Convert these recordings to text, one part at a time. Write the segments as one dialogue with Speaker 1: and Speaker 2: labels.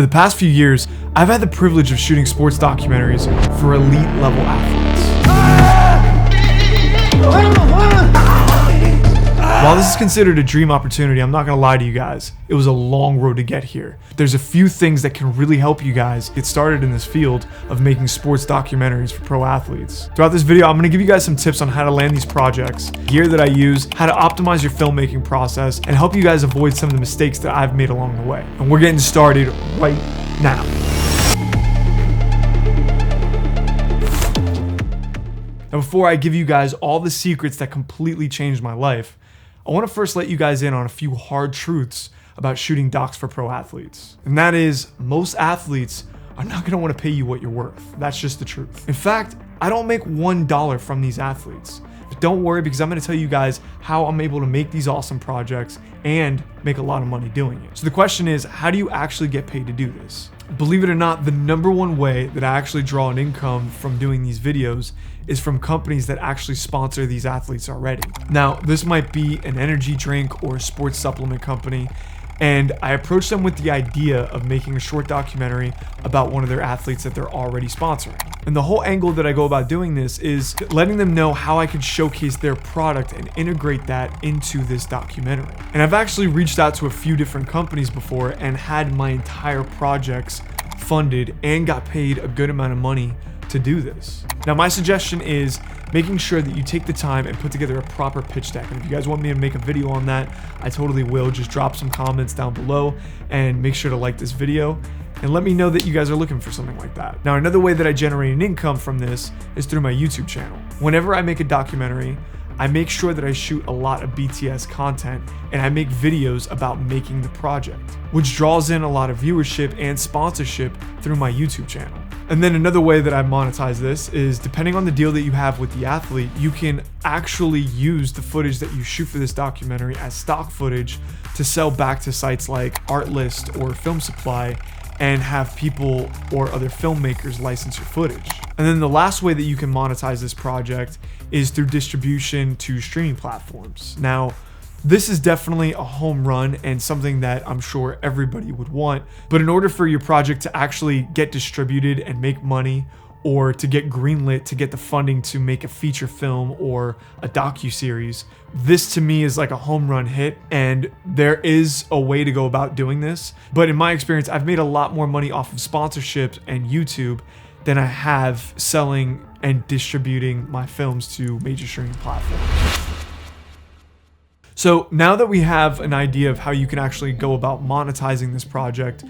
Speaker 1: For the past few years, I've had the privilege of shooting sports documentaries for elite level athletes. While this is considered a dream opportunity, I'm not gonna lie to you guys, it was a long road to get here. There's a few things that can really help you guys get started in this field of making sports documentaries for pro athletes. Throughout this video, I'm gonna give you guys some tips on how to land these projects, gear that I use, how to optimize your filmmaking process, and help you guys avoid some of the mistakes that I've made along the way. And we're getting started right now. Now, before I give you guys all the secrets that completely changed my life, I want to first let you guys in on a few hard truths about shooting docs for pro athletes. And that is, most athletes are not going to want to pay you what you're worth. That's just the truth. In fact, I don't make $1 from these athletes. But don't worry, because I'm going to tell you guys how I'm able to make these awesome projects and make a lot of money doing it. So the question is, how do you actually get paid to do this? Believe it or not, the number one way that I actually draw an income from doing these videos is from companies that actually sponsor these athletes already. Now, this might be an energy drink or a sports supplement company, and I approach them with the idea of making a short documentary about one of their athletes that they're already sponsoring. And the whole angle that I go about doing this is letting them know how I can showcase their product and integrate that into this documentary. And I've actually reached out to a few different companies before and had my entire projects funded and got paid a good amount of money to do this. Now, my suggestion is making sure that you take the time and put together a proper pitch deck. And if you guys want me to make a video on that, I totally will. Just drop some comments down below and make sure to like this video and let me know that you guys are looking for something like that. Now, another way that I generate an income from this is through my YouTube channel. Whenever I make a documentary, I make sure that I shoot a lot of BTS content and I make videos about making the project, which draws in a lot of viewership and sponsorship through my YouTube channel. And then another way that I monetize this is, depending on the deal that you have with the athlete, you can actually use the footage that you shoot for this documentary as stock footage to sell back to sites like Artlist or Film Supply and have people or other filmmakers license your footage. And then the last way that you can monetize this project is through distribution to streaming platforms. Now, this is definitely a home run and something that I'm sure everybody would want. But in order for your project to actually get distributed and make money, or to get greenlit to get the funding to make a feature film or a docuseries, this to me is like a home run hit, and there is a way to go about doing this. But in my experience, I've made a lot more money off of sponsorships and YouTube than I have selling and distributing my films to major streaming platforms. So now that we have an idea of how you can actually go about monetizing this project,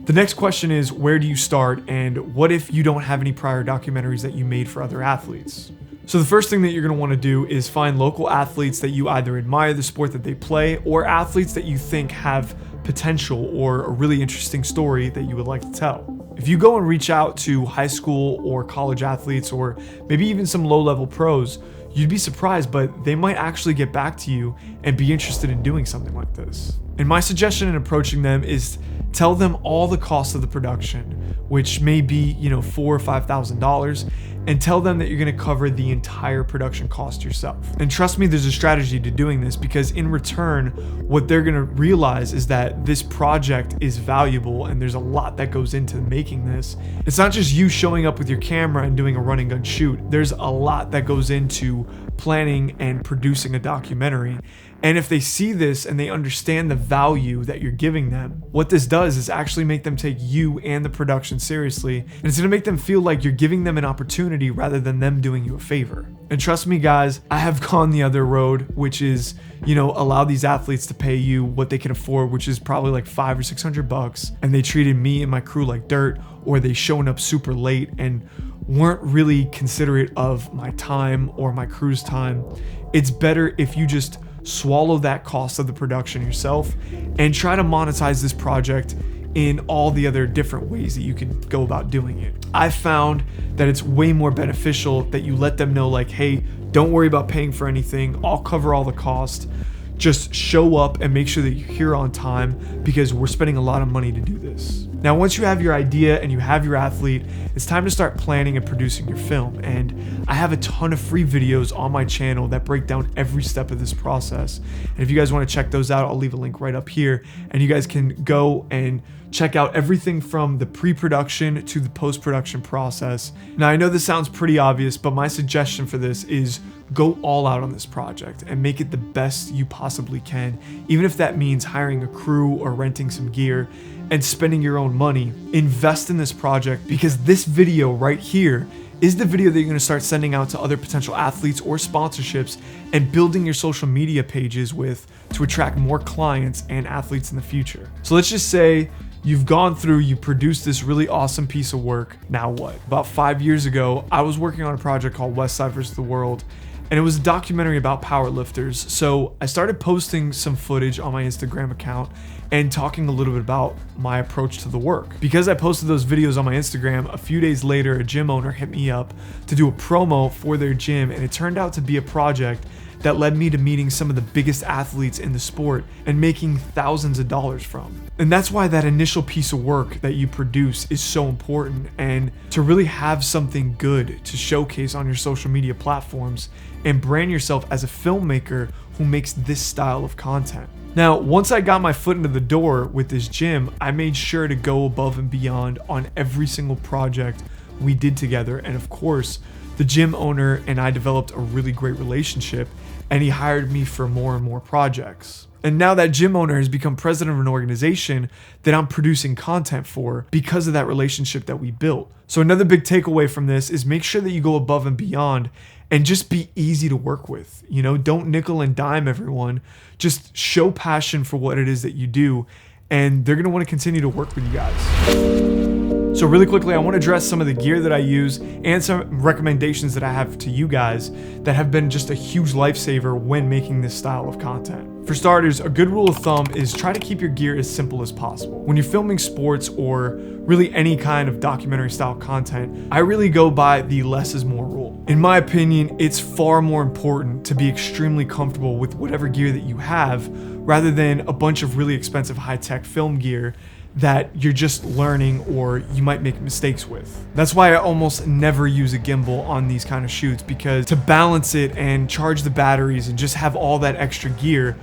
Speaker 1: the next question is, where do you start, and what if you don't have any prior documentaries that you made for other athletes? So the first thing that you're going to want to do is find local athletes that you either admire the sport that they play, or athletes that you think have potential or a really interesting story that you would like to tell. If you go and reach out to high school or college athletes, or maybe even some low-level pros, you'd be surprised, but they might actually get back to you and be interested in doing something like this. And my suggestion in approaching them is tell them all the costs of the production, which may be, $4,000 or $5,000, and tell them that you're going to cover the entire production cost yourself. And trust me, there's a strategy to doing this, because in return, what they're going to realize is that this project is valuable and there's a lot that goes into making this. It's not just you showing up with your camera and doing a run and gun shoot. There's a lot that goes into planning and producing a documentary. And if they see this and they understand the value that you're giving them, what this does is actually make them take you and the production seriously. And it's gonna make them feel like you're giving them an opportunity rather than them doing you a favor. And trust me, guys, I have gone the other road, which is, allow these athletes to pay you what they can afford, which is probably like $500 or $600. And they treated me and my crew like dirt, or they shown up super late and weren't really considerate of my time or my crew's time. It's better if you just swallow that cost of the production yourself and try to monetize this project in all the other different ways that you can go about doing it. I've found that it's way more beneficial that you let them know, like, hey, don't worry about paying for anything. I'll cover all the cost. Just show up and make sure that you're here on time, because we're spending a lot of money to do this. Now, once you have your idea and you have your athlete, it's time to start planning and producing your film. And I have a ton of free videos on my channel that break down every step of this process. And if you guys want to check those out, I'll leave a link right up here, and you guys can go and check out everything from the pre-production to the post-production process. Now, I know this sounds pretty obvious, but my suggestion for this is go all out on this project and make it the best you possibly can, even if that means hiring a crew or renting some gear and spending your own money. Invest in this project, because this video right here is the video that you're going to start sending out to other potential athletes or sponsorships and building your social media pages with to attract more clients and athletes in the future. So let's just say you've gone through, you produced this really awesome piece of work. Now what? About 5 years ago, I was working on a project called Westside vs. the World, and it was a documentary about powerlifters. So I started posting some footage on my Instagram account and talking a little bit about my approach to the work. Because I posted those videos on my Instagram, a few days later, a gym owner hit me up to do a promo for their gym, and it turned out to be a project that led me to meeting some of the biggest athletes in the sport and making thousands of dollars from. And that's why that initial piece of work that you produce is so important, and to really have something good to showcase on your social media platforms and brand yourself as a filmmaker who makes this style of content. Now, once I got my foot into the door with this gym, I made sure to go above and beyond on every single project we did together. And of course, the gym owner and I developed a really great relationship, and he hired me for more and more projects. And now that gym owner has become president of an organization that I'm producing content for because of that relationship that we built. So another big takeaway from this is make sure that you go above and beyond and just be easy to work with. You know, don't nickel and dime everyone. Just show passion for what it is that you do, and they're going to want to continue to work with you guys. So really quickly, I want to address some of the gear that I use and some recommendations that I have to you guys that have been just a huge lifesaver when making this style of content. For starters, a good rule of thumb is try to keep your gear as simple as possible. When you're filming sports or really any kind of documentary style content, I really go by the less is more rule. In my opinion, it's far more important to be extremely comfortable with whatever gear that you have rather than a bunch of really expensive high-tech film gear that you're just learning or you might make mistakes with. That's why I almost never use a gimbal on these kind of shoots, because to balance it and charge the batteries and just have all that extra gear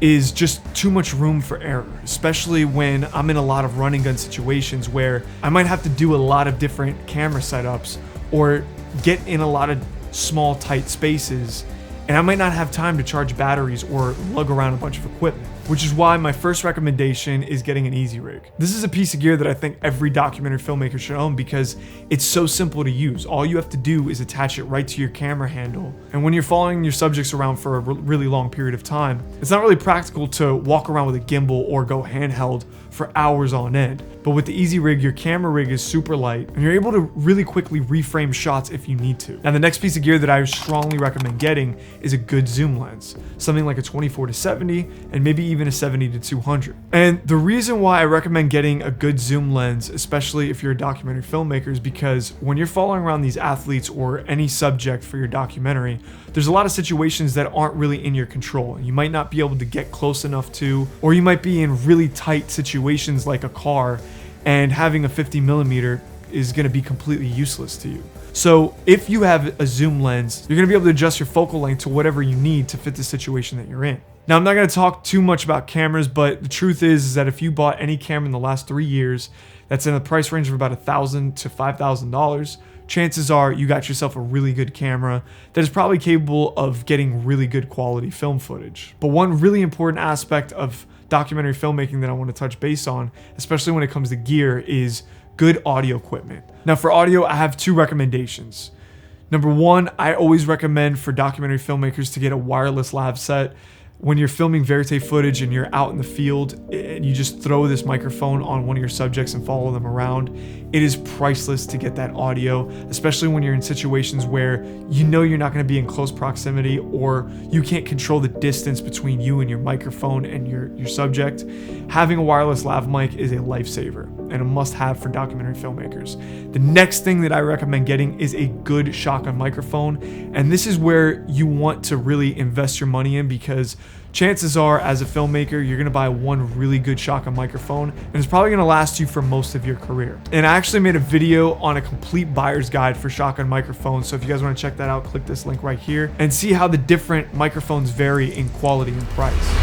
Speaker 1: is just too much room for error, especially when I'm in a lot of running gun situations where I might have to do a lot of different camera setups or get in a lot of small tight spaces, and I might not have time to charge batteries or lug around a bunch of equipment, which is why my first recommendation is getting an Easy Rig. This is a piece of gear that I think every documentary filmmaker should own because it's so simple to use. All you have to do is attach it right to your camera handle. And when you're following your subjects around for a really long period of time, it's not really practical to walk around with a gimbal or go handheld for hours on end. But with the Easy Rig, your camera rig is super light and you're able to really quickly reframe shots if you need to. Now, the next piece of gear that I strongly recommend getting is a good zoom lens, something like a 24-70 and maybe even a 70-200. And the reason why I recommend getting a good zoom lens, especially if you're a documentary filmmaker, is because when you're following around these athletes or any subject for your documentary, there's a lot of situations that aren't really in your control. You might not be able to get close enough to, or you might be in really tight situations like a car, and having a 50mm is going to be completely useless to you. So if you have a zoom lens, you're going to be able to adjust your focal length to whatever you need to fit the situation that you're in. Now, I'm not going to talk too much about cameras, but the truth is that if you bought any camera in the last 3 years that's in the price range of about $1,000 to $5,000, chances are you got yourself a really good camera that is probably capable of getting really good quality film footage. But one really important aspect of documentary filmmaking that I want to touch base on, especially when it comes to gear, is good audio equipment. Now, for audio, I have two recommendations. Number one, I always recommend for documentary filmmakers to get a wireless lav set. When you're filming verite footage and you're out in the field and you just throw this microphone on one of your subjects and follow them around, it is priceless to get that audio, especially when you're in situations where you know you're not going to be in close proximity or you can't control the distance between you and your microphone and your subject. Having a wireless lav mic is a lifesaver and a must-have for documentary filmmakers. The next thing that I recommend getting is a good shotgun microphone, and this is where you want to really invest your money in, because chances are, as a filmmaker, you're gonna buy one really good shotgun microphone, and it's probably gonna last you for most of your career. And I actually made a video on a complete buyer's guide for shotgun microphones, so if you guys wanna check that out, click this link right here and see how the different microphones vary in quality and price.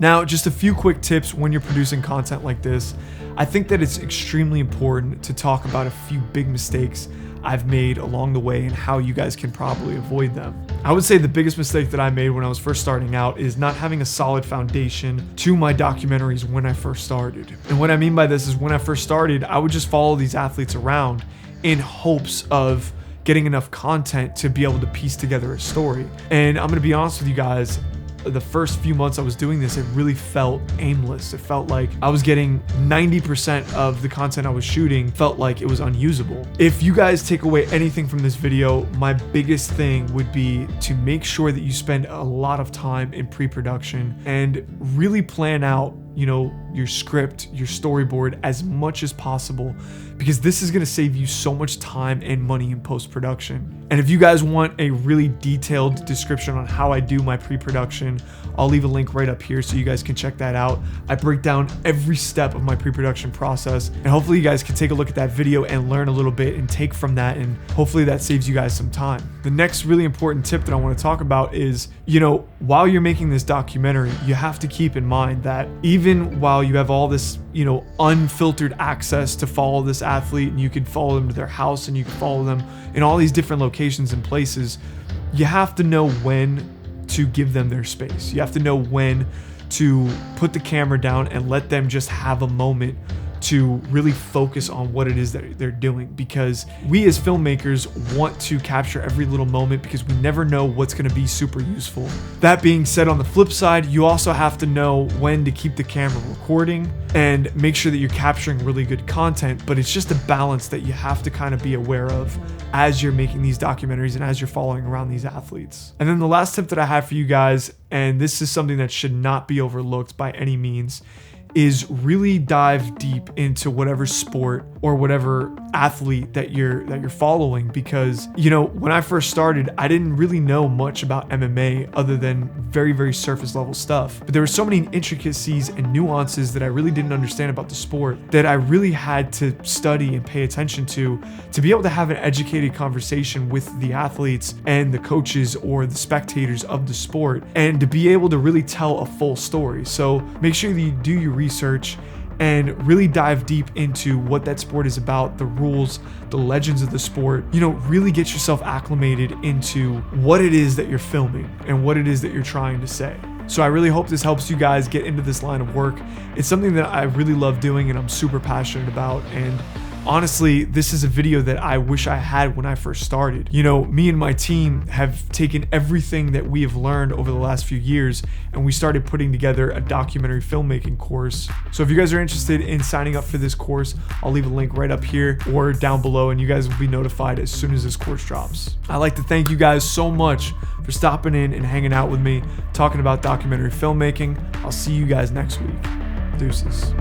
Speaker 1: Now, just a few quick tips when you're producing content like this. I think that it's extremely important to talk about a few big mistakes I've made along the way and how you guys can probably avoid them. I would say the biggest mistake that I made when I was first starting out is not having a solid foundation to my documentaries when I first started. And what I mean by this is when I first started, I would just follow these athletes around in hopes of getting enough content to be able to piece together a story. And I'm gonna be honest with you guys, the first few months I was doing this, it really felt aimless. It felt like I was getting 90% of the content I was shooting felt like it was unusable. If you guys take away anything from this video, my biggest thing would be to make sure that you spend a lot of time in pre-production and really plan out, you know, your script, your storyboard as much as possible, because this is going to save you so much time and money in post-production. And if you guys want a really detailed description on how I do my pre-production, I'll leave a link right up here so you guys can check that out. I break down every step of my pre-production process, and hopefully you guys can take a look at that video and learn a little bit and take from that, and hopefully that saves you guys some time. The next really important tip that I want to talk about is, you know, while you're making this documentary, you have to keep in mind that even while you have all this, you know, unfiltered access to follow this athlete, and you can follow them to their house and you can follow them in all these different locations and places, you have to know when to give them their space. You have to know when to put the camera down and let them just have a moment to really focus on what it is that they're doing, because we as filmmakers want to capture every little moment because we never know what's going to be super useful. That being said, on the flip side, you also have to know when to keep the camera recording and make sure that you're capturing really good content, but it's just a balance that you have to kind of be aware of as you're making these documentaries and as you're following around these athletes. And then the last tip that I have for you guys, and this is something that should not be overlooked by any means, is really dive deep into whatever sport or whatever athlete that you're following, because, you know, when I first started, I didn't really know much about MMA other than very, very surface level stuff. But there were so many intricacies and nuances that I really didn't understand about the sport that I really had to study and pay attention to be able to have an educated conversation with the athletes and the coaches or the spectators of the sport, and to be able to really tell a full story. So make sure that you do your research and really dive deep into what that sport is about, the rules, the legends of the sport. You know, really get yourself acclimated into what it is that you're filming and what it is that you're trying to say. So I really hope this helps you guys get into this line of work. It's something that I really love doing and I'm super passionate about, and honestly, this is a video that I wish I had when I first started. You know, me and my team have taken everything that we have learned over the last few years, and we started putting together a documentary filmmaking course. So if you guys are interested in signing up for this course, I'll leave a link right up here or down below, and you guys will be notified as soon as this course drops. I'd like to thank you guys so much for stopping in and hanging out with me, talking about documentary filmmaking. I'll see you guys next week. Deuces.